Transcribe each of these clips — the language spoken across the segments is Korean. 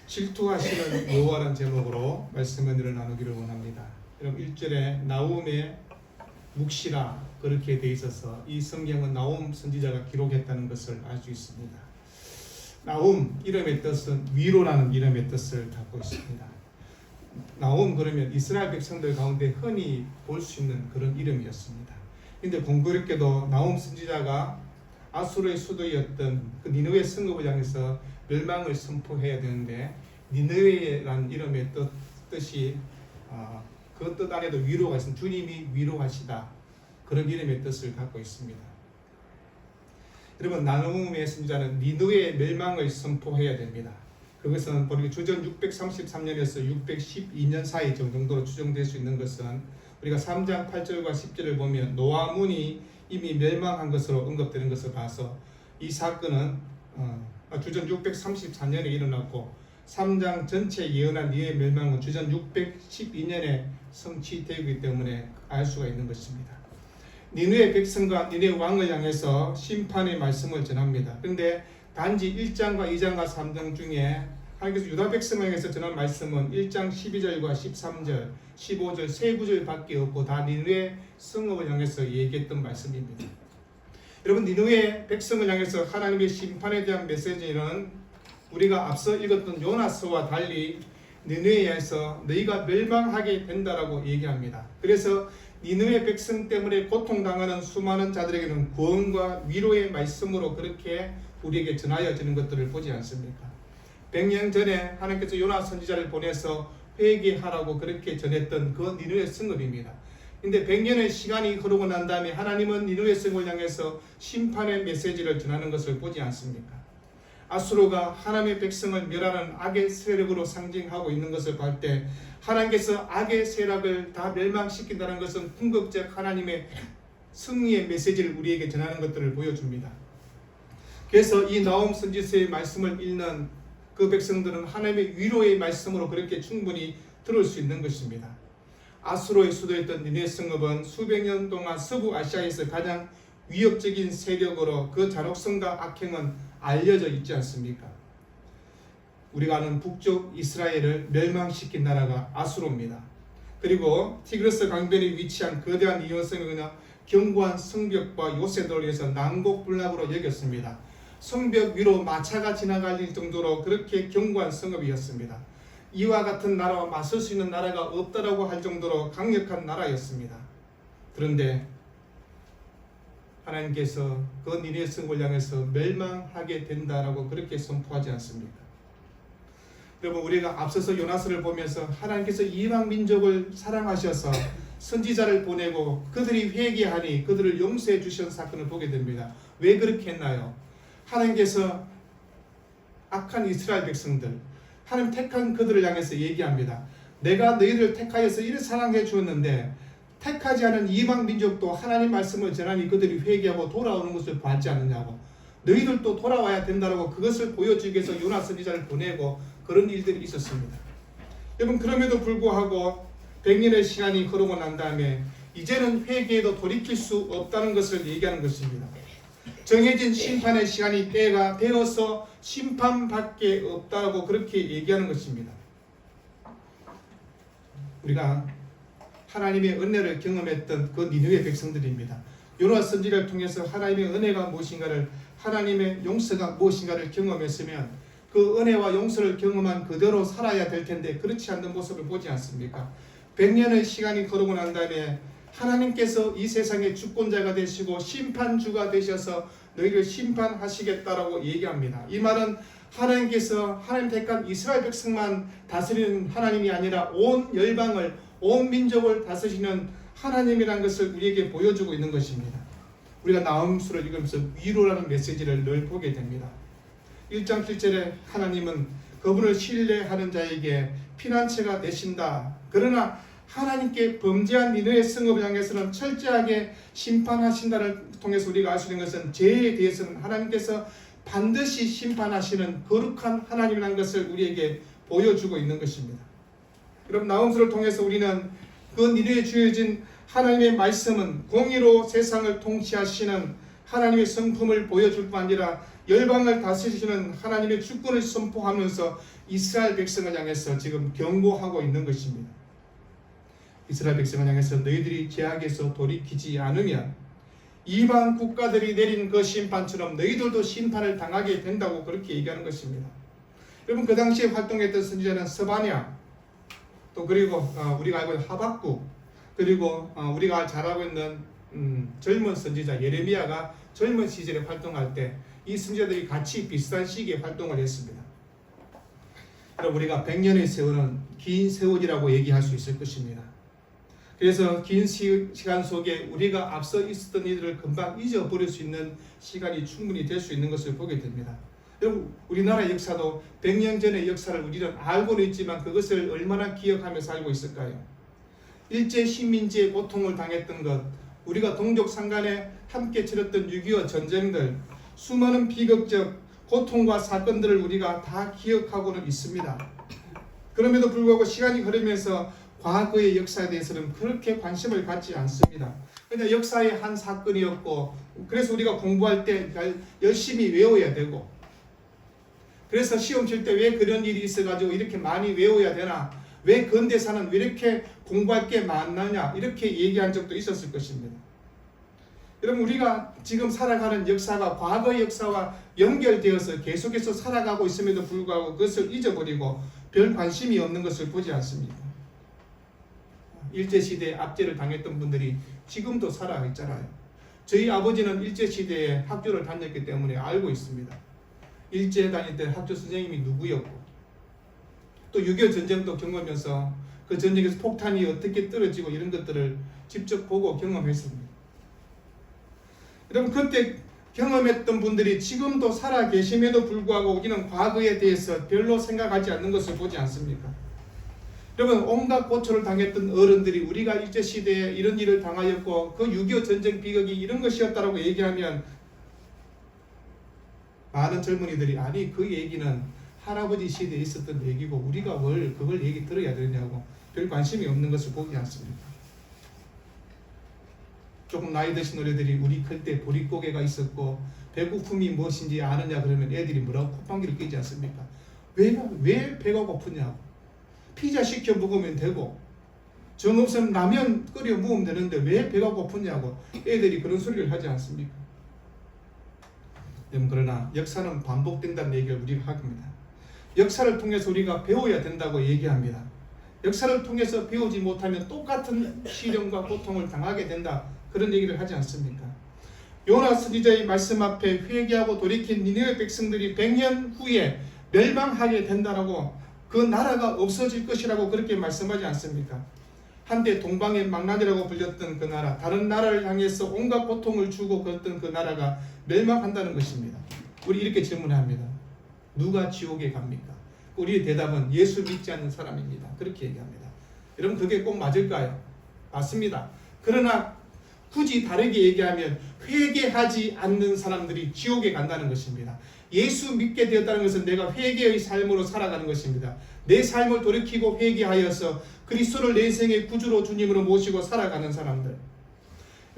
질투하시는 여호와라는 제목으로 말씀을 나누기를 원합니다. 여러분 1절에 나움의 묵시라 그렇게 돼 있어서 이 성경은 나움 선지자가 기록했다는 것을 알 수 있습니다. 나움 이름의 뜻은 위로라는 이름의 뜻을 갖고 있습니다. 나움 그러면 이스라엘 백성들 가운데 흔히 볼 수 있는 그런 이름이었습니다. 그런데 공교롭게도 나움 선지자가 아수르의 수도였던 그 니느웨 성읍을 향해서 멸망을 선포해야 되는데 니느웨라는 이름의 뜻이 그 뜻 안에도 위로가 있습니다. 주님이 위로하시다 그런 이름의 뜻을 갖고 있습니다. 여러분 나훔의 선지자는 니느웨의 멸망을 선포해야 됩니다. 그것은 우리가 주전 633년에서 612년 사이 정도로 추정될 수 있는 것은 우리가 3장 8절과 10절을 보면 노아문이 이미 멸망한 것으로 언급되는 것을 봐서 이 사건은 주전 634년에 일어났고 3장 전체 예언한 이의 멸망은 주전 612년에 성취되기 때문에 알 수가 있는 것입니다. 니느웨 백성과 니느웨 왕을 향해서 심판의 말씀을 전합니다. 그런데 단지 1장과 2장과 3장 중에 하나님께서 유다 백성을 향해서 전한 말씀은 1장 12절과 13절, 15절 세 구절밖에 없고 다 니느웨 성읍을 향해서 얘기했던 말씀입니다. 여러분 니느웨 백성을 향해서 하나님의 심판에 대한 메시지는 우리가 앞서 읽었던 요나서와 달리 니느웨에서 너희가 멸망하게 된다라고 얘기합니다. 그래서 니느웨 백성 때문에 고통당하는 수많은 자들에게는 구원과 위로의 말씀으로 그렇게 우리에게 전하여지는 것들을 보지 않습니까? 100년 전에 하나님께서 요나 선지자를 보내서 회개하라고 그렇게 전했던 그 니느웨 성읍입니다. 근데 100년의 시간이 흐르고 난 다음에 하나님은 니느웨 성을 향해서 심판의 메시지를 전하는 것을 보지 않습니까? 아수르가 하나님의 백성을 멸하는 악의 세력으로 상징하고 있는 것을 볼 때 하나님께서 악의 세력을 다 멸망시킨다는 것은 궁극적 하나님의 승리의 메시지를 우리에게 전하는 것들을 보여줍니다. 그래서 이 나움 선지서의 말씀을 읽는 그 백성들은 하나님의 위로의 말씀으로 그렇게 충분히 들을 수 있는 것입니다. 아수르의 수도였던 니느웨 성읍은 수백 년 동안 서부 아시아에서 가장 위협적인 세력으로 그 잔혹성과 악행은 알려져 있지 않습니까? 우리가 아는 북쪽 이스라엘을 멸망시킨 나라가 아수르입니다. 그리고 티그리스 강변에 위치한 거대한 이원성이나 견고한 성벽과 요새들을 위해서 난곡불락으로 여겼습니다. 성벽 위로 마차가 지나갈 정도로 그렇게 견고한 성읍이었습니다. 이와 같은 나라와 맞설 수 있는 나라가 없다라고 할 정도로 강력한 나라였습니다. 그런데 하나님께서 그 니느웨 성을 향해서 멸망하게 된다라고 그렇게 선포하지 않습니까? 여러분 우리가 앞서서 요나서를 보면서 하나님께서 이방 민족을 사랑하셔서 선지자를 보내고 그들이 회개하니 그들을 용서해 주신 사건을 보게 됩니다. 왜 그렇게 했나요? 하나님께서 악한 이스라엘 백성들 하나님 택한 그들을 향해서 얘기합니다. 내가 너희를 택하여서 이를 사랑해 주었는데 택하지 않은 이방 민족도 하나님 말씀을 전하니 그들이 회개하고 돌아오는 것을 봤지 않느냐고. 너희들도 돌아와야 된다고 그것을 보여주기 위해서 요나 선지자를 보내고 그런 일들이 있었습니다. 여러분 그럼에도 불구하고 100년의 시간이 흐르고 난 다음에 이제는 회개에도 돌이킬 수 없다는 것을 얘기하는 것입니다. 정해진 심판의 시간이 때가 되어서 심판밖에 없다고 그렇게 얘기하는 것입니다. 우리가 하나님의 은혜를 경험했던 그 니느웨 백성들입니다. 요나 선지자를 통해서 하나님의 은혜가 무엇인가를 하나님의 용서가 무엇인가를 경험했으면 그 은혜와 용서를 경험한 그대로 살아야 될 텐데 그렇지 않는 모습을 보지 않습니까? 100년의 시간이 흐르고 난 다음에 하나님께서 이 세상의 주권자가 되시고 심판주가 되셔서 너희를 심판하시겠다라고 얘기합니다. 이 말은 하나님께서 하나님 택한 이스라엘 백성만 다스리는 하나님이 아니라 온 열방을 온 민족을 다스리는 하나님이라는 것을 우리에게 보여주고 있는 것입니다. 우리가 나훔수를 읽으면서 위로라는 메시지를 늘 보게 됩니다. 1장 7절에 하나님은 그분을 신뢰하는 자에게 피난처가 되신다. 그러나 하나님께 범죄한 니느웨 성읍을 향해서는 철저하게 심판하신다를 통해서 우리가 알 수 있는 것은 죄에 대해서는 하나님께서 반드시 심판하시는 거룩한 하나님이라는 것을 우리에게 보여주고 있는 것입니다. 여러분 나훔수를 통해서 우리는 그 니느웨에 주어진 하나님의 말씀은 공의로 세상을 통치하시는 하나님의 성품을 보여줄 뿐 아니라 열방을 다스리시는 하나님의 주권을 선포하면서 이스라엘 백성을 향해서 지금 경고하고 있는 것입니다. 이스라엘 백성을 향해서 너희들이 죄악에서 돌이키지 않으면 이방 국가들이 내린 그 심판처럼 너희들도 심판을 당하게 된다고 그렇게 얘기하는 것입니다. 여러분, 그 당시에 활동했던 선지자는 스바냐, 또 그리고 우리가 알고 있는 하박국, 그리고 우리가 잘 알고 있는 젊은 선지자 예레미야가 젊은 시절에 활동할 때 이 선지자들이 같이 비슷한 시기에 활동을 했습니다. 여러분, 우리가 100년의 세월은 긴 세월이라고 얘기할 수 있을 것입니다. 그래서 긴 시간 속에 우리가 앞서 있었던 일들을 금방 잊어버릴 수 있는 시간이 충분히 될 수 있는 것을 보게 됩니다. 여러분, 우리나라 역사도 100년 전의 역사를 우리는 알고는 있지만 그것을 얼마나 기억하며 살고 있을까요? 일제 식민지의 고통을 당했던 것, 우리가 동족 상간에 함께 치렀던 6.25 전쟁들, 수많은 비극적 고통과 사건들을 우리가 다 기억하고는 있습니다. 그럼에도 불구하고 시간이 흐르면서 과거의 역사에 대해서는 그렇게 관심을 갖지 않습니다. 그냥 역사의 한 사건이었고, 그래서 우리가 공부할 때 열심히 외워야 되고, 그래서 시험 칠 때 왜 그런 일이 있어가지고 이렇게 많이 외워야 되나, 왜 근대사는 왜 이렇게 공부할 게 많느냐, 이렇게 얘기한 적도 있었을 것입니다. 여러분, 우리가 지금 살아가는 역사가 과거의 역사와 연결되어서 계속해서 살아가고 있음에도 불구하고 그것을 잊어버리고 별 관심이 없는 것을 보지 않습니다. 일제시대에 압제를 당했던 분들이 지금도 살아있잖아요. 저희 아버지는 일제시대에 학교를 다녔기 때문에 알고 있습니다. 일제 다닐 때 학교 선생님이 누구였고, 또 6.25 전쟁도 경험하면서 그 전쟁에서 폭탄이 어떻게 떨어지고 이런 것들을 직접 보고 경험했습니다. 여러분, 그때 경험했던 분들이 지금도 살아 계심에도 불구하고 우리는 과거에 대해서 별로 생각하지 않는 것을 보지 않습니까? 여러분, 온갖 고초를 당했던 어른들이 우리가 일제시대에 이런 일을 당하였고 그 6.25 전쟁 비극이 이런 것이었다라고 얘기하면 많은 젊은이들이 아니 그 얘기는 할아버지 시대에 있었던 얘기고 우리가 뭘 그걸 얘기 들어야 되냐고 별 관심이 없는 것을 보지 않습니까? 조금 나이 드신 어른들이 우리 클 때 보릿고개가 있었고 배고픔이 무엇인지 아느냐 그러면 애들이 뭐라고 콧방귀를 뀌지 않습니까? 왜 배가 고프냐고. 피자 시켜 먹으면 되고 정 없으면 라면 끓여 먹으면 되는데 왜 배가 고프냐고 애들이 그런 소리를 하지 않습니까? 그러나 역사는 반복된다는 얘기를 우리가 합니다. 역사를 통해서 우리가 배워야 된다고 얘기합니다. 역사를 통해서 배우지 못하면 똑같은 시련과 고통을 당하게 된다, 그런 얘기를 하지 않습니까? 요나 선지자의 말씀 앞에 회개하고 돌이킨 니느웨 백성들이 100년 후에 멸망하게 된다라고, 그 나라가 없어질 것이라고 그렇게 말씀하지 않습니까? 한때 동방의 망나니라고 불렸던 그 나라, 다른 나라를 향해서 온갖 고통을 주고 그랬던 그 나라가 멸망한다는 것입니다. 우리 이렇게 질문합니다. 누가 지옥에 갑니까? 우리의 대답은 예수 믿지 않는 사람입니다. 그렇게 얘기합니다. 여러분, 그게 꼭 맞을까요? 맞습니다. 그러나 굳이 다르게 얘기하면 회개하지 않는 사람들이 지옥에 간다는 것입니다. 예수 믿게 되었다는 것은 내가 회개의 삶으로 살아가는 것입니다. 내 삶을 돌이키고 회개하여서 그리스도를 내 인생의 구주로 주님으로 모시고 살아가는 사람들.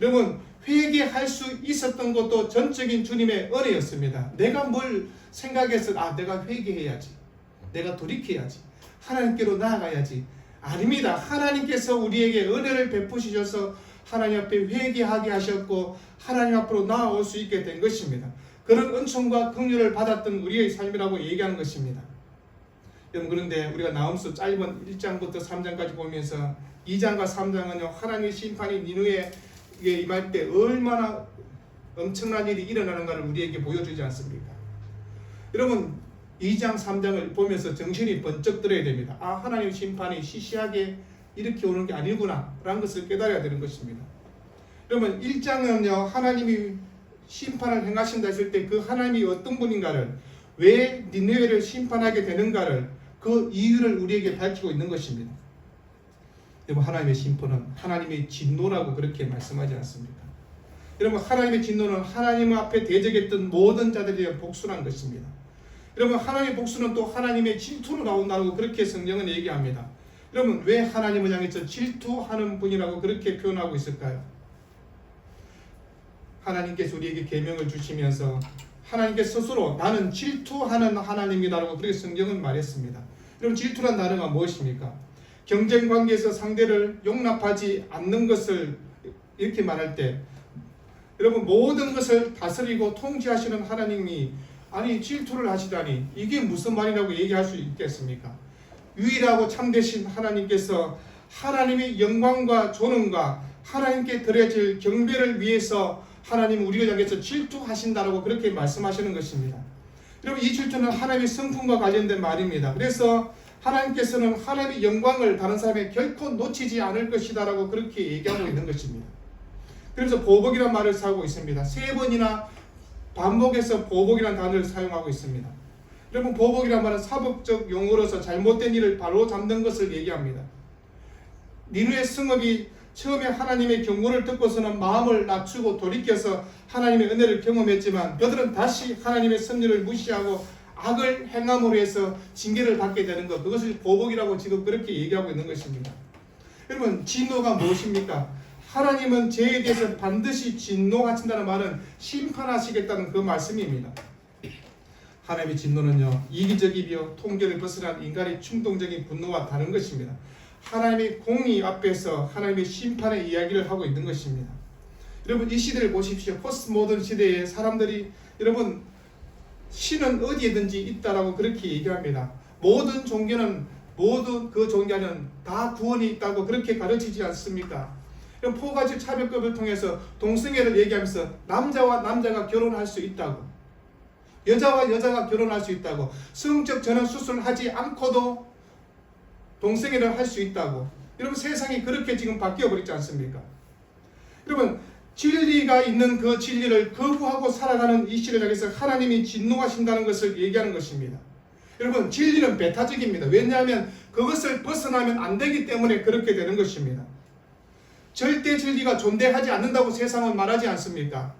여러분, 회개할 수 있었던 것도 전적인 주님의 은혜였습니다. 내가 뭘 생각해서 내가 회개해야지, 내가 돌이켜야지, 하나님께로 나아가야지. 아닙니다. 하나님께서 우리에게 은혜를 베푸시셔서 하나님 앞에 회개하게 하셨고 하나님 앞으로 나아올 수 있게 된 것입니다. 그런 은총과 긍휼을 받았던 우리의 삶이라고 얘기하는 것입니다. 여러분, 그런데 우리가 나홈서 짧은 1장부터 3장까지 보면서 2장과 3장은요, 하나님의 심판이 니느웨에 임할 때 얼마나 엄청난 일이 일어나는가를 우리에게 보여주지 않습니까? 여러분, 2장 3장을 보면서 정신이 번쩍 들어야 됩니다. 하나님의 심판이 시시하게 이렇게 오는 게 아니구나 라는 것을 깨달아야 되는 것입니다. 여러분, 1장은요, 하나님이 심판을 행하신다 했을 때 그 하나님이 어떤 분인가를, 왜 니느웨를 심판하게 되는가를, 그 이유를 우리에게 밝히고 있는 것입니다. 여러분, 하나님의 심판은 하나님의 진노라고 그렇게 말씀하지 않습니까? 여러분, 하나님의 진노는 하나님 앞에 대적했던 모든 자들에 대한 복수라는 것입니다. 여러분, 하나님의 복수는 또 하나님의 질투로 나온다고 그렇게 성경은 얘기합니다. 여러분, 왜 하나님을 향해서 질투하는 분이라고 그렇게 표현하고 있을까요? 하나님께서 우리에게 계명을 주시면서 하나님께 스스로 나는 질투하는 하나님이다라고 그렇게 성경은 말했습니다. 여러분, 질투란 단어가 무엇입니까? 경쟁 관계에서 상대를 용납하지 않는 것을 이렇게 말할 때, 여러분, 모든 것을 다스리고 통치하시는 하나님이 아니 질투를 하시다니 이게 무슨 말이라고 얘기할 수 있겠습니까? 유일하고 참되신 하나님께서 하나님의 영광과 존엄과 하나님께 드려질 경배를 위해서 하나님 우리가 향해서 질투하신다라고 그렇게 말씀하시는 것입니다. 여러분, 이 질투는 하나님의 성품과 관련된 말입니다. 그래서 하나님께서는 하나님의 영광을 다른 사람에게 결코 놓치지 않을 것이다 라고 그렇게 얘기하고 있는 것입니다. 그래서 보복이라는 말을 사용하고 있습니다. 3번이나 반복해서 보복이라는 단어를 사용하고 있습니다. 여러분, 보복이라는 말은 사법적 용어로서 잘못된 일을 바로 잡는 것을 얘기합니다. 니느의 성읍이 처음에 하나님의 경고를 듣고서는 마음을 낮추고 돌이켜서 하나님의 은혜를 경험했지만 그들은 다시 하나님의 섭리를 무시하고 악을 행함으로 해서 징계를 받게 되는 것, 그것을 보복이라고 지금 그렇게 얘기하고 있는 것입니다. 여러분, 진노가 무엇입니까? 하나님은 죄에 대해서 반드시 진노하신다는 말은 심판하시겠다는 그 말씀입니다. 하나님의 진노는요, 이기적이며 통제를 벗어난 인간의 충동적인 분노와 다른 것입니다. 하나님의 공의 앞에서 하나님의 심판의 이야기를 하고 있는 것입니다. 여러분, 이 시대를 보십시오. 포스트 모던 시대에 사람들이, 여러분, 신은 어디에든지 있다라고 그렇게 얘기합니다. 모든 종교는, 모든 그 종교는 다 구원이 있다고 그렇게 가르치지 않습니까? 포가지 차별법을 통해서 동성애를 얘기하면서 남자와 남자가 결혼할 수 있다고, 여자와 여자가 결혼할 수 있다고, 성적 전환 수술을 하지 않고도 동성애를 할 수 있다고. 여러분, 세상이 그렇게 지금 바뀌어 버리지 않습니까? 여러분, 진리가 있는 그 진리를 거부하고 살아가는 이 시대를 향해서 하나님이 진노하신다는 것을 얘기하는 것입니다. 여러분, 진리는 배타적입니다. 왜냐하면 그것을 벗어나면 안 되기 때문에 그렇게 되는 것입니다. 절대 진리가 존재하지 않는다고 세상은 말하지 않습니까?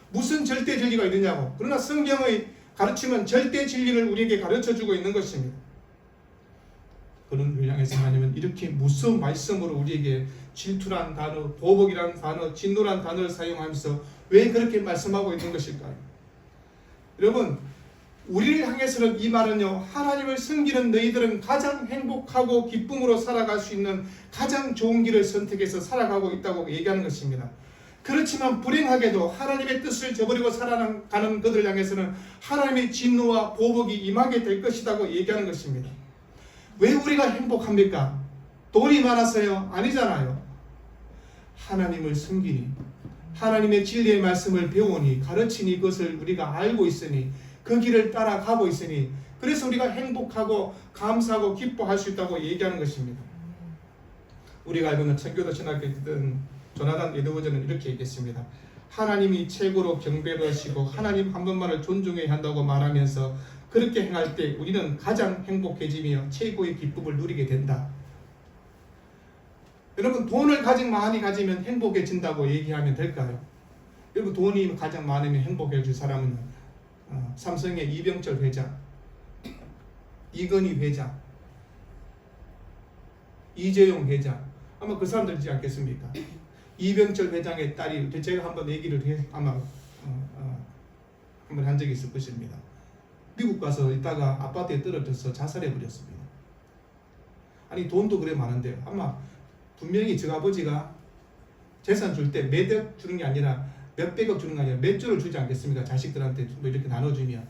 무슨 절대 진리가 있느냐고. 그러나 성경의 가르침은 절대 진리를 우리에게 가르쳐주고 있는 것입니다. 그런 우리를 향해서 하나님은 이렇게 무서운 말씀으로 우리에게 질투란 단어, 보복이란 단어, 진노란 단어를 사용하면서 왜 그렇게 말씀하고 있는 것일까요? 여러분, 우리를 향해서는 이 말은요, 하나님을 섬기는 너희들은 가장 행복하고 기쁨으로 살아갈 수 있는 가장 좋은 길을 선택해서 살아가고 있다고 얘기하는 것입니다. 그렇지만 불행하게도 하나님의 뜻을 저버리고 살아가는 그들을 향해서는 하나님의 진노와 보복이 임하게 될 것이라고 얘기하는 것입니다. 왜 우리가 행복합니까? 돈이 많아서요? 아니잖아요. 하나님을 섬기니, 하나님의 진리의 말씀을 배우니, 가르치니, 그것을 우리가 알고 있으니, 그 길을 따라가고 있으니, 그래서 우리가 행복하고 감사하고 기뻐할 수 있다고 얘기하는 것입니다. 우리가 알고 있는 청교도 신학교든 조나단 에드워즈는 이렇게 얘기했습니다. 하나님이 최고로 경배하시고 하나님 한 분만을 존중해야 한다고 말하면서 그렇게 행할 때 우리는 가장 행복해지며 최고의 기쁨을 누리게 된다. 여러분, 돈을 가장 많이 가지면 행복해진다고 얘기하면 될까요? 여러분, 돈이 가장 많으면 행복해질 사람은 삼성의 이병철 회장, 이건희 회장, 이재용 회장, 아마 그 사람들이지 않겠습니까? 이병철 회장의 딸이, 제가 한번 얘기를 아마 한번 한 적이 있을 것입니다. 미국 가서 있다가 아파트에 떨어져서 자살해 버렸습니다. 아니, 돈도 그래 많은데 아마 분명히 저 아버지가 재산 줄 때 몇억 주는 게 아니라 몇백억 주는 게 아니라 몇 조를 주지 않겠습니까? 자식들한테 뭐 이렇게 나눠주면.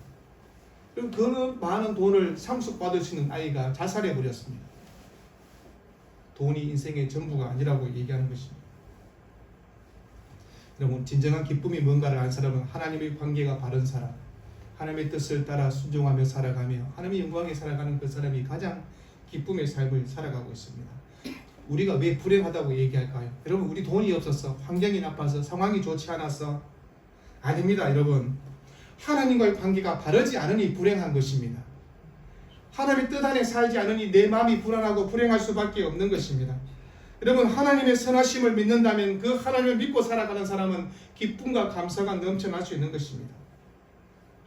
그럼 그 많은 돈을 상속받을 수 있는 아이가 자살해 버렸습니다. 돈이 인생의 전부가 아니라고 얘기하는 것입니다. 여러분, 진정한 기쁨이 뭔가를 안 사람은 하나님의 관계가 바른 사람, 하나님의 뜻을 따라 순종하며 살아가며 하나님의 영광에 살아가는 그 사람이 가장 기쁨의 삶을 살아가고 있습니다. 우리가 왜 불행하다고 얘기할까요? 여러분, 우리 돈이 없어서, 환경이 나빠서, 상황이 좋지 않아서? 아닙니다. 여러분, 하나님과의 관계가 바르지 않으니 불행한 것입니다. 하나님의 뜻 안에 살지 않으니 내 마음이 불안하고 불행할 수밖에 없는 것입니다. 여러분, 하나님의 선하심을 믿는다면 그 하나님을 믿고 살아가는 사람은 기쁨과 감사가 넘쳐날 수 있는 것입니다.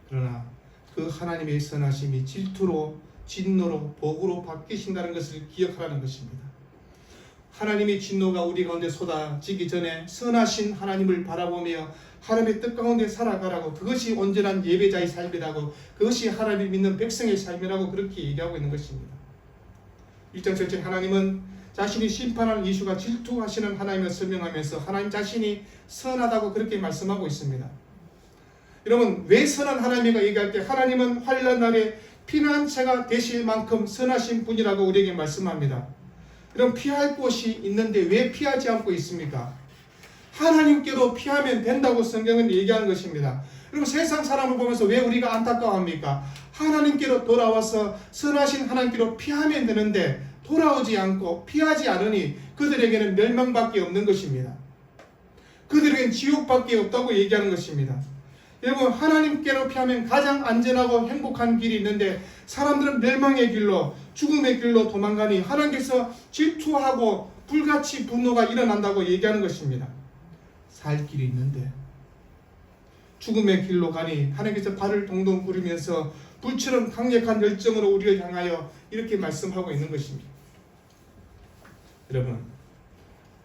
그러나 그 하나님의 선하심이 질투로, 진노로, 복으로 바뀌신다는 것을 기억하라는 것입니다. 하나님의 진노가 우리 가운데 쏟아지기 전에 선하신 하나님을 바라보며 하나님의 뜻 가운데 살아가라고, 그것이 온전한 예배자의 삶이라고, 그것이 하나님을 믿는 백성의 삶이라고 그렇게 얘기하고 있는 것입니다. 1장 전체 하나님은 자신이 심판하는 이슈가 질투하시는 하나님을 설명하면서 하나님 자신이 선하다고 그렇게 말씀하고 있습니다. 여러분, 왜 선한 하나님이가 얘기할 때 하나님은 환난 날에 피난처가 되실 만큼 선하신 분이라고 우리에게 말씀합니다. 그럼 피할 곳이 있는데 왜 피하지 않고 있습니까? 하나님께로 피하면 된다고 성경은 얘기하는 것입니다. 그리고 세상 사람을 보면서 왜 우리가 안타까워합니까? 하나님께로 돌아와서 선하신 하나님께로 피하면 되는데 돌아오지 않고 피하지 않으니 그들에게는 멸망밖에 없는 것입니다. 그들에게는 지옥밖에 없다고 얘기하는 것입니다. 여러분, 하나님께로 피하면 가장 안전하고 행복한 길이 있는데 사람들은 멸망의 길로, 죽음의 길로 도망가니 하나님께서 질투하고 불같이 분노가 일어난다고 얘기하는 것입니다. 살 길이 있는데 죽음의 길로 가니 하나님께서 발을 동동 구르면서 불처럼 강력한 열정으로 우리를 향하여 이렇게 말씀하고 있는 것입니다. 여러분,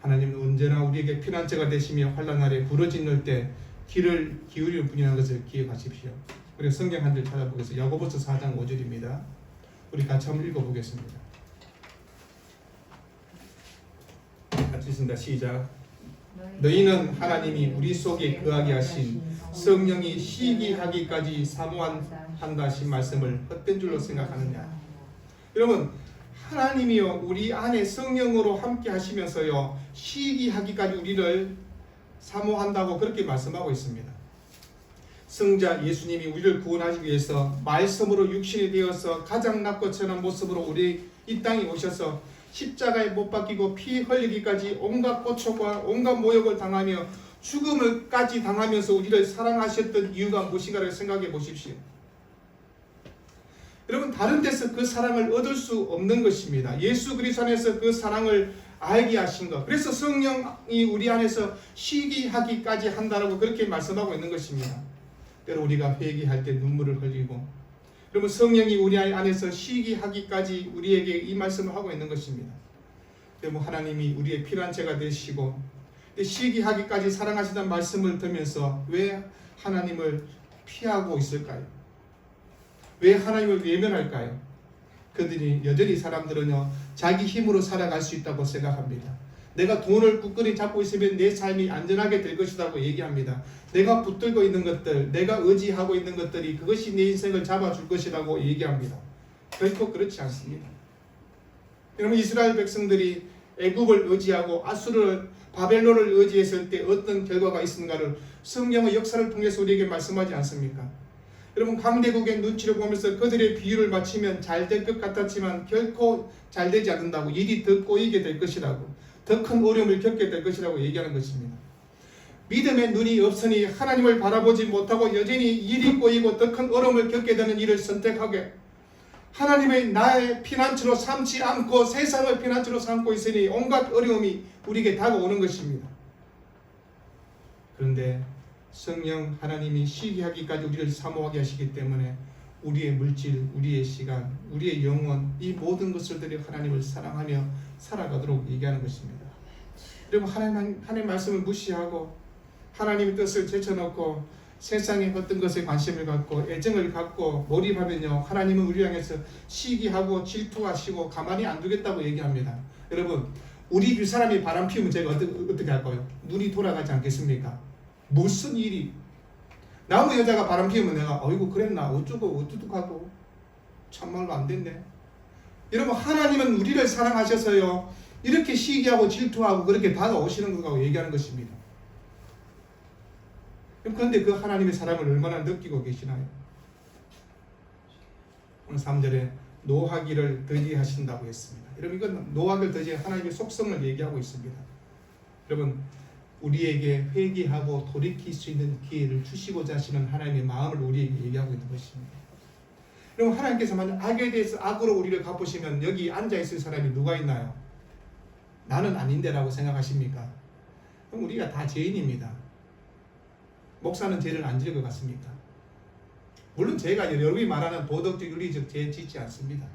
하나님은 언제나 우리에게 피난처가 되시며 환난 날에 부르짖을 때 귀를 기울이는 분이라는 것을 기억하십시오. 우리 성경 한 절 찾아보겠습니다. 야고보서 4장 5절입니다. 우리 같이 한번 읽어보겠습니다. 같이 읽습니다. 시작. 너희는 하나님이 우리 속에 거하게 하신 성령이 시기하기까지 사모한다 하신 말씀을 헛된 줄로 생각하느냐. 여러분, 하나님이요 우리 안에 성령으로 함께 하시면서요 시기하기까지 우리를 사모한다고 그렇게 말씀하고 있습니다. 성자 예수님이 우리를 구원하기 위해서 말씀으로 육신이 되어서 가장 낮고 천한 모습으로 우리 이 땅에 오셔서 십자가에 못 박히고 피 흘리기까지 온갖 고초와 온갖 모욕을 당하며 죽음을까지 당하면서 우리를 사랑하셨던 이유가 무엇인가를 생각해 보십시오. 여러분, 다른 데서 그 사랑을 얻을 수 없는 것입니다. 예수 그리스도 안에서 그 사랑을 알게 하신 것. 그래서 성령이 우리 안에서 시기하기까지 한다라고 그렇게 말씀하고 있는 것입니다. 때로 우리가 회개할 때 눈물을 흘리고, 여러분, 성령이 우리 안에서 시기하기까지 우리에게 이 말씀을 하고 있는 것입니다. 여러분, 하나님이 우리의 피난처가 되시고 시기하기까지 사랑하시다는 말씀을 들으면서 왜 하나님을 피하고 있을까요? 왜 하나님을 외면할까요? 그들이 여전히 사람들은요 자기 힘으로 살아갈 수 있다고 생각합니다. 내가 돈을 굳건히 잡고 있으면 내 삶이 안전하게 될 것이라고 얘기합니다. 내가 붙들고 있는 것들, 내가 의지하고 있는 것들이 그것이 내 인생을 잡아줄 것이라고 얘기합니다. 결코 그렇지 않습니다. 여러분, 이스라엘 백성들이 애굽을 의지하고 아수르, 바벨론을 의지했을 때 어떤 결과가 있었는가를 성경의 역사를 통해서 우리에게 말씀하지 않습니까? 여러분, 강대국의 눈치를 보면서 그들의 비유를 맞추면 잘 될 것 같았지만 결코 잘 되지 않는다고, 일이 더 꼬이게 될 것이라고, 더 큰 어려움을 겪게 될 것이라고 얘기하는 것입니다. 믿음의 눈이 없으니 하나님을 바라보지 못하고 여전히 일이 꼬이고 더 큰 어려움을 겪게 되는 일을 선택하게 하나님의 나의 피난처로 삼지 않고 세상을 피난처로 삼고 있으니 온갖 어려움이 우리에게 다가오는 것입니다. 그런데 성령 하나님이 시기하기까지 우리를 사모하게 하시기 때문에 우리의 물질, 우리의 시간, 우리의 영혼, 이 모든 것들이 하나님을 사랑하며 살아가도록 얘기하는 것입니다. 여러분, 하나님 말씀을 무시하고 하나님의 뜻을 제쳐놓고 세상의 어떤 것에 관심을 갖고 애정을 갖고 몰입하면요 하나님은 우리 향해서 시기하고 질투하시고 가만히 안 두겠다고 얘기합니다. 여러분, 우리 두 사람이 바람 피우면 제가 어떻게 할까요? 눈이 돌아가지 않겠습니까? 무슨 일이, 나무 여자가 바람 피우면 내가 어이구 그랬나 어쩌고 어뚜둑하고 참말로 안 됐네. 여러분, 하나님은 우리를 사랑하셔서요 이렇게 시기하고 질투하고 그렇게 다가오시는 거라고 얘기하는 것입니다. 그런데 그 하나님의 사랑을 얼마나 느끼고 계시나요? 오늘 3절에 노하기를 더디하신다고 했습니다. 여러분, 이건 노하기를 더디한 하나님의 속성을 얘기하고 있습니다. 여러분, 우리에게 회개하고 돌이킬 수 있는 기회를 주시고자 하시는 하나님의 마음을 우리에게 얘기하고 있는 것입니다. 여러분, 하나님께서 만약 악에 대해서 악으로 우리를 갚으시면 여기 앉아있을 사람이 누가 있나요? 나는 아닌데 라고 생각하십니까? 그럼 우리가 다 죄인입니다. 목사는 죄를 안 지을 것 같습니까? 물론 제가 여러분이 말하는 도덕적 윤리적 죄 짓지 않습니다.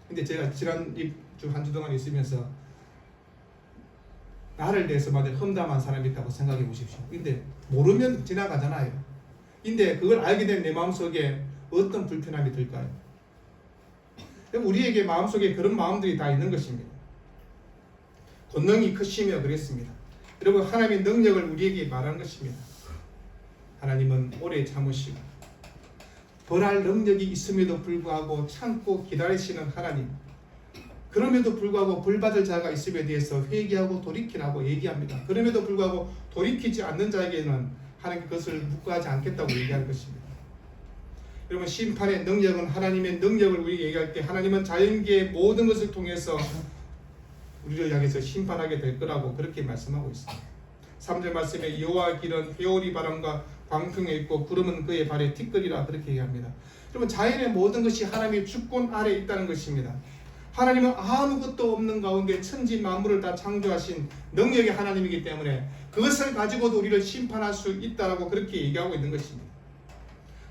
근데 제가 지난 주 한 주 동안 있으면서 나를 대해서 만약 험담한 사람이 있다고 생각해 보십시오. 근데 모르면 지나가잖아요. 근데 그걸 알게 된 내 마음속에 어떤 불편함이 들까요? 우리에게 마음속에 그런 마음들이 다 있는 것입니다. 권능이 크시며 그랬습니다. 여러분, 하나님의 능력을 우리에게 말하는 것입니다. 하나님은 오래 참으시고 벌할 능력이 있음에도 불구하고 참고 기다리시는 하나님, 그럼에도 불구하고 벌받을 자가 있음에 대해서 회개하고 돌이키라고 얘기합니다. 그럼에도 불구하고 돌이키지 않는 자에게는 하나님 그것을 묵과하지 않겠다고 얘기하는 것입니다. 여러분, 심판의 능력은 하나님의 능력을 우리에게 얘기할 때 하나님은 자연계의 모든 것을 통해서 우리를 향해서 심판하게 될 거라고 그렇게 말씀하고 있습니다. 3절 말씀에 여호와 길은 회오리 바람과 광풍에 있고 구름은 그의 발에 티끌이라 그렇게 얘기합니다. 여러분, 자연의 모든 것이 하나님의 주권 아래 있다는 것입니다. 하나님은 아무것도 없는 가운데 천지 만물을 다 창조하신 능력의 하나님이기 때문에 그것을 가지고도 우리를 심판할 수 있다라고 그렇게 얘기하고 있는 것입니다.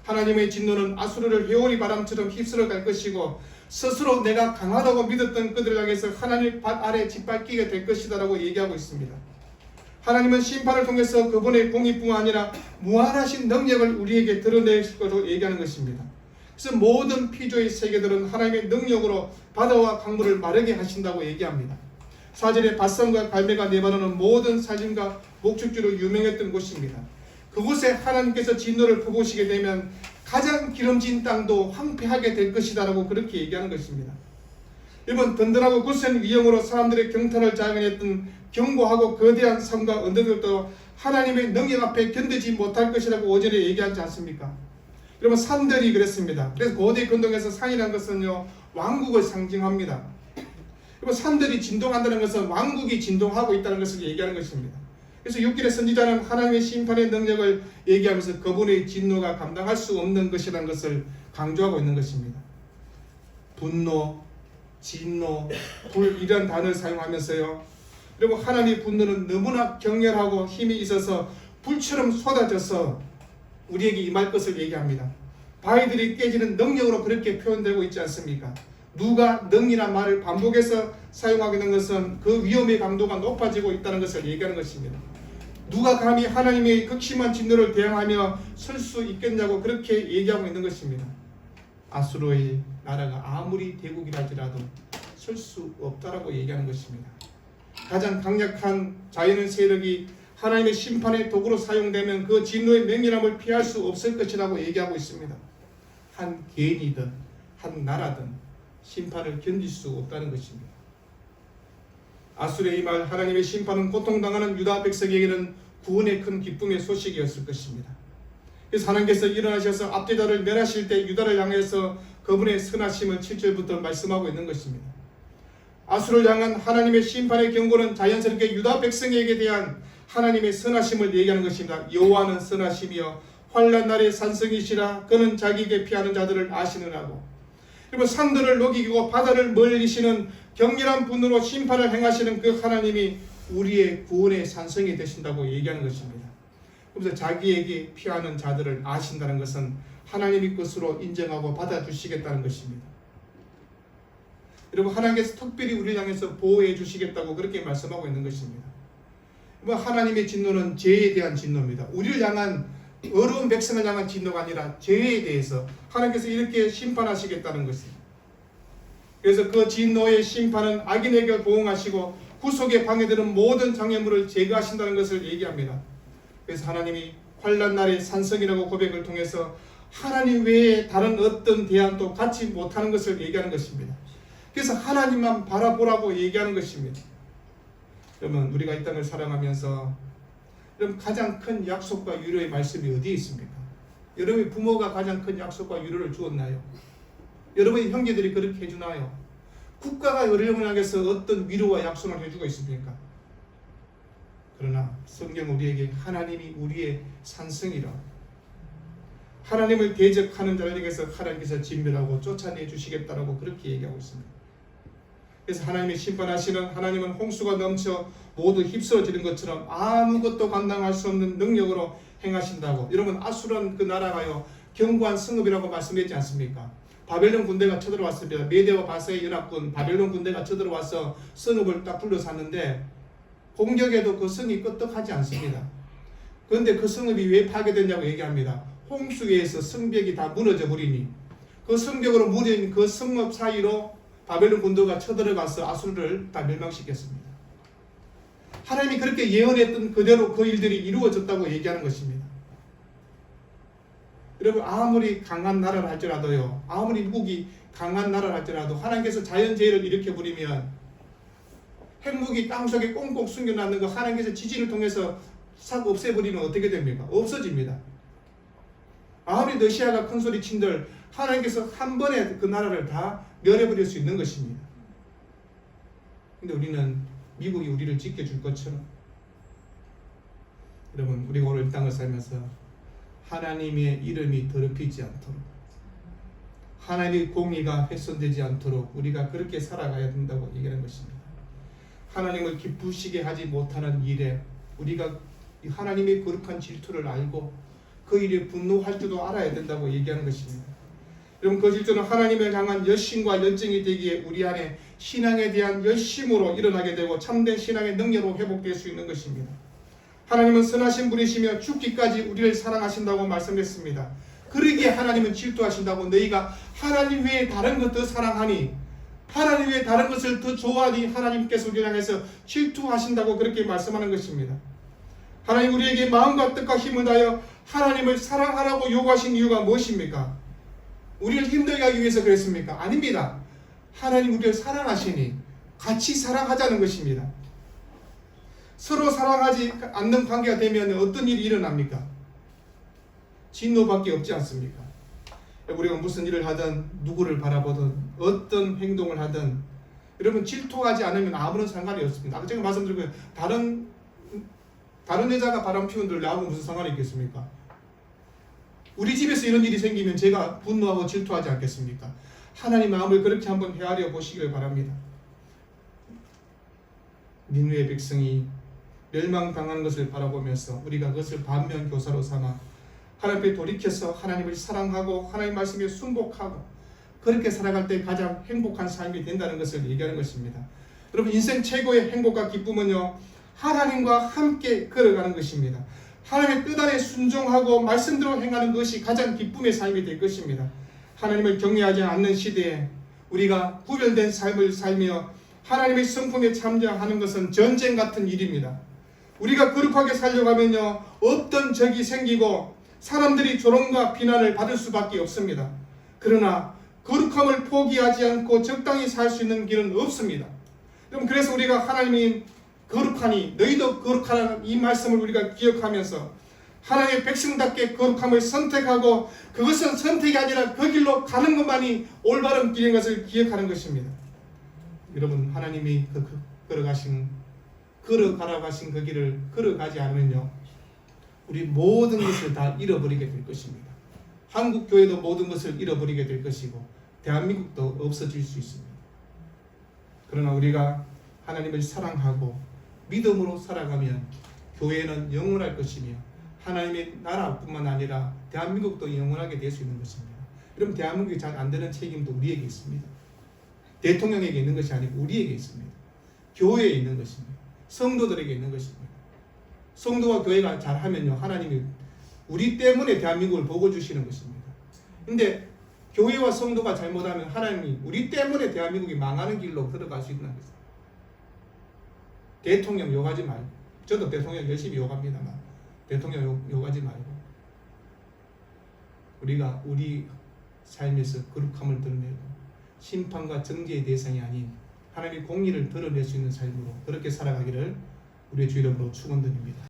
하나님의 진노는 아수르를 회오리 바람처럼 휩쓸어 갈 것이고 스스로 내가 강하다고 믿었던 그들을 향해서 하나님의 발 아래 짓밟히게 될 것이다라고 얘기하고 있습니다. 하나님은 심판을 통해서 그분의 공의뿐만 아니라 무한하신 능력을 우리에게 드러낼 것으로 얘기하는 것입니다. 그래서 모든 피조의 세계들은 하나님의 능력으로 바다와 강물을 마르게 하신다고 얘기합니다. 4절에 밧산과 갈매가 내바르는 모든 살림과 목축지로 유명했던 곳입니다. 그곳에 하나님께서 진노를 퍼부으시게 되면 가장 기름진 땅도 황폐하게 될 것이다라고 그렇게 얘기하는 것입니다. 여러분, 든든하고 굳센 위형으로 사람들의 경탄을 자극했던 견고하고 거대한 산과 언덕들도 하나님의 능력 앞에 견디지 못할 것이라고 오전에 얘기하지 않습니까? 여러분, 산들이 그랬습니다. 그래서 고대 근동에서 산이라는 것은요, 왕국을 상징합니다. 여러분, 산들이 진동한다는 것은 왕국이 진동하고 있다는 것을 얘기하는 것입니다. 그래서 6절의 선지자는 하나님의 심판의 능력을 얘기하면서 그분의 진노가 감당할 수 없는 것이라는 것을 강조하고 있는 것입니다. 분노, 진노, 불 이런 단어를 사용하면서요, 그리고 하나님의 분노는 너무나 격렬하고 힘이 있어서 불처럼 쏟아져서 우리에게 임할 것을 얘기합니다. 바위들이 깨지는 능력으로 그렇게 표현되고 있지 않습니까? 누가 능이란 말을 반복해서 사용하게 된 것은 그 위험의 강도가 높아지고 있다는 것을 얘기하는 것입니다. 누가 감히 하나님의 극심한 진노를 대항하며 설 수 있겠냐고 그렇게 얘기하고 있는 것입니다. 아수르의 나라가 아무리 대국이라지라도 설 수 없다라고 얘기하는 것입니다. 가장 강력한 자연의 세력이 하나님의 심판의 도구로 사용되면 그 진노의 맹렬함을 피할 수 없을 것이라고 얘기하고 있습니다. 한 개인이든 한 나라든 심판을 견딜 수 없다는 것입니다. 아수르의 이 말, 하나님의 심판은 고통당하는 유다 백성에게는 구원의 큰 기쁨의 소식이었을 것입니다. 그래서 하나님께서 일어나셔서 압제자를 멸하실 때 유다를 향해서 그분의 선하심을 7절부터 말씀하고 있는 것입니다. 아수르를 향한 하나님의 심판의 경고는 자연스럽게 유다 백성에게 대한 하나님의 선하심을 얘기하는 것입니다. 여호와는 선하시며 환난 날의 산성이시라. 그는 자기에게 피하는 자들을 아시느라고. 그리고 산들을 녹이고 바다를 멀리시는 격렬한 분으로 심판을 행하시는 그 하나님이 우리의 구원의 산성이 되신다고 얘기하는 것입니다. 그래서 자기에게 피하는 자들을 아신다는 것은 하나님의 것으로 인정하고 받아주시겠다는 것입니다. 여러분, 하나님께서 특별히 우리를 향해서 보호해 주시겠다고 그렇게 말씀하고 있는 것입니다. 하나님의 진노는 죄에 대한 진노입니다. 우리를 향한 어려운 백성을 향한 진노가 아니라 죄에 대해서 하나님께서 이렇게 심판하시겠다는 것입니다. 그래서 그 진노의 심판은 악인에게 보응하시고 구속에 방해되는 모든 장애물을 제거하신다는 것을 얘기합니다. 그래서 하나님이 환난 날의 산성이라고 고백을 통해서 하나님 외에 다른 어떤 대안도 갖지 못하는 것을 얘기하는 것입니다. 그래서 하나님만 바라보라고 얘기하는 것입니다. 여러분, 우리가 이 땅을 살아가면서 여러분, 가장 큰 약속과 위로의 말씀이 어디에 있습니까? 여러분의 부모가 가장 큰 약속과 위로를 주었나요? 여러분의 형제들이 그렇게 해주나요? 국가가 여러분을 향해서 어떤 위로와 약속을 해주고 있습니까? 그러나 성경 우리에게 하나님이 우리의 산성이라, 하나님을 대적하는 자를 향해서 하나님께서 진멸하고 쫓아내 주시겠다라고 그렇게 얘기하고 있습니다. 그래서 하나님이 심판하시는 하나님은 홍수가 넘쳐 모두 휩쓸어지는 것처럼 아무것도 감당할 수 없는 능력으로 행하신다고. 여러분, 아수르는 그 나라가요, 견고한 성읍이라고 말씀드렸지 않습니까? 바벨론 군대가 쳐들어왔습니다. 메대와 바사의 연합군 바벨론 군대가 쳐들어와서 성읍을 딱 둘러쌌는데 공격에도 그 성이 끄떡하지 않습니다. 그런데 그 성읍이 왜 파괴됐냐고 얘기합니다. 홍수에서 성벽이 다 무너져 버리니 그 성벽으로 무너진 그 성읍 사이로 바벨론 군도가 쳐들어가서 아수르를 다 멸망시켰습니다. 하나님이 그렇게 예언했던 그대로 그 일들이 이루어졌다고 얘기하는 것입니다. 여러분, 아무리 강한 나라를 할지라도요, 아무리 무기 강한 나라를 할지라도 하나님께서 자연재해를 일으켜버리면 핵무기 땅속에 꽁꽁 숨겨놨는 거 하나님께서 지진을 통해서 싹 없애버리면 어떻게 됩니까? 없어집니다. 아무리 러시아가 큰 소리 친들 하나님께서 한 번에 그 나라를 다 멸해버릴 수 있는 것입니다. 근데 우리는 미국이 우리를 지켜줄 것처럼, 여러분, 우리가 오늘 이 땅을 살면서 하나님의 이름이 더럽히지 않도록, 하나님의 공의가 훼손되지 않도록 우리가 그렇게 살아가야 된다고 얘기하는 것입니다. 하나님을 기쁘시게 하지 못하는 일에 우리가 하나님의 거룩한 질투를 알고 그 일에 분노할 줄도 알아야 된다고 얘기하는 것입니다. 여러분, 그 질투는 하나님을 향한 열심과 열정이 되기에 우리 안에 신앙에 대한 열심으로 일어나게 되고 참된 신앙의 능력으로 회복될 수 있는 것입니다. 하나님은 선하신 분이시며 죽기까지 우리를 사랑하신다고 말씀했습니다. 그러기에 하나님은 질투하신다고. 너희가 하나님 외에 다른 것 더 사랑하니, 하나님 외에 다른 것을 더 좋아하니 하나님께서 우리를 향해서 질투하신다고 그렇게 말씀하는 것입니다. 하나님 우리에게 마음과 뜻과 힘을 다하여 하나님을 사랑하라고 요구하신 이유가 무엇입니까? 우리를 힘들게 하기 위해서 그랬습니까? 아닙니다. 하나님 우리를 사랑하시니 같이 사랑하자는 것입니다. 서로 사랑하지 않는 관계가 되면 어떤 일이 일어납니까? 진노밖에 없지 않습니까? 우리가 무슨 일을 하든 누구를 바라보든 어떤 행동을 하든 여러분 질투하지 않으면 아무런 상관이 없습니다. 아까 제가 말씀드린 다른 여자가 바람 피운들 나하고 무슨 상관이 있겠습니까? 우리 집에서 이런 일이 생기면 제가 분노하고 질투하지 않겠습니까? 하나님 마음을 그렇게 한번 헤아려 보시길 바랍니다. 니느웨 백성이 멸망당한 것을 바라보면서 우리가 그것을 반면교사로 삼아 하나님 앞에 돌이켜서 하나님을 사랑하고 하나님 말씀에 순복하고 그렇게 살아갈 때 가장 행복한 삶이 된다는 것을 얘기하는 것입니다. 여러분, 인생 최고의 행복과 기쁨은요, 하나님과 함께 걸어가는 것입니다. 하나님의 뜻 안에 순종하고 말씀대로 행하는 것이 가장 기쁨의 삶이 될 것입니다. 하나님을 경외하지 않는 시대에 우리가 구별된 삶을 살며 하나님의 성품에 참여하는 것은 전쟁 같은 일입니다. 우리가 거룩하게 살려가면요, 없던 적이 생기고 사람들이 조롱과 비난을 받을 수밖에 없습니다. 그러나 거룩함을 포기하지 않고 적당히 살 수 있는 길은 없습니다. 그래서 우리가 하나님이 거룩하니 너희도 거룩하라는 이 말씀을 우리가 기억하면서 하나님의 백성답게 거룩함을 선택하고 그것은 선택이 아니라 그 길로 가는 것만이 올바른 길인 것을 기억하는 것입니다. 여러분, 하나님이 걸어가라고 하신 그 길을 걸어가지 않으면요, 우리 모든 것을 다 잃어버리게 될 것입니다. 한국 교회도 모든 것을 잃어버리게 될 것이고 대한민국도 없어질 수 있습니다. 그러나 우리가 하나님을 사랑하고 믿음으로 살아가면 교회는 영원할 것이며 하나님의 나라뿐만 아니라 대한민국도 영원하게 될 수 있는 것입니다. 여러분, 대한민국이 잘 안 되는 책임도 우리에게 있습니다. 대통령에게 있는 것이 아니고 우리에게 있습니다. 교회에 있는 것입니다. 성도들에게 있는 것입니다. 성도와 교회가 잘하면요, 하나님이 우리 때문에 대한민국을 복을 주시는 것입니다. 근데 교회와 성도가 잘못하면 하나님이 우리 때문에 대한민국이 망하는 길로 들어갈 수 있는 것입니다. 대통령 욕하지 말고, 저도 대통령 열심히 욕합니다만 대통령 욕하지 말고 우리가 우리 삶에서 거룩함을 드러내고 심판과 정죄의 대상이 아닌 하나님의 공의를 드러낼 수 있는 삶으로 그렇게 살아가기를 우리의 주 이름으로 축원드립니다.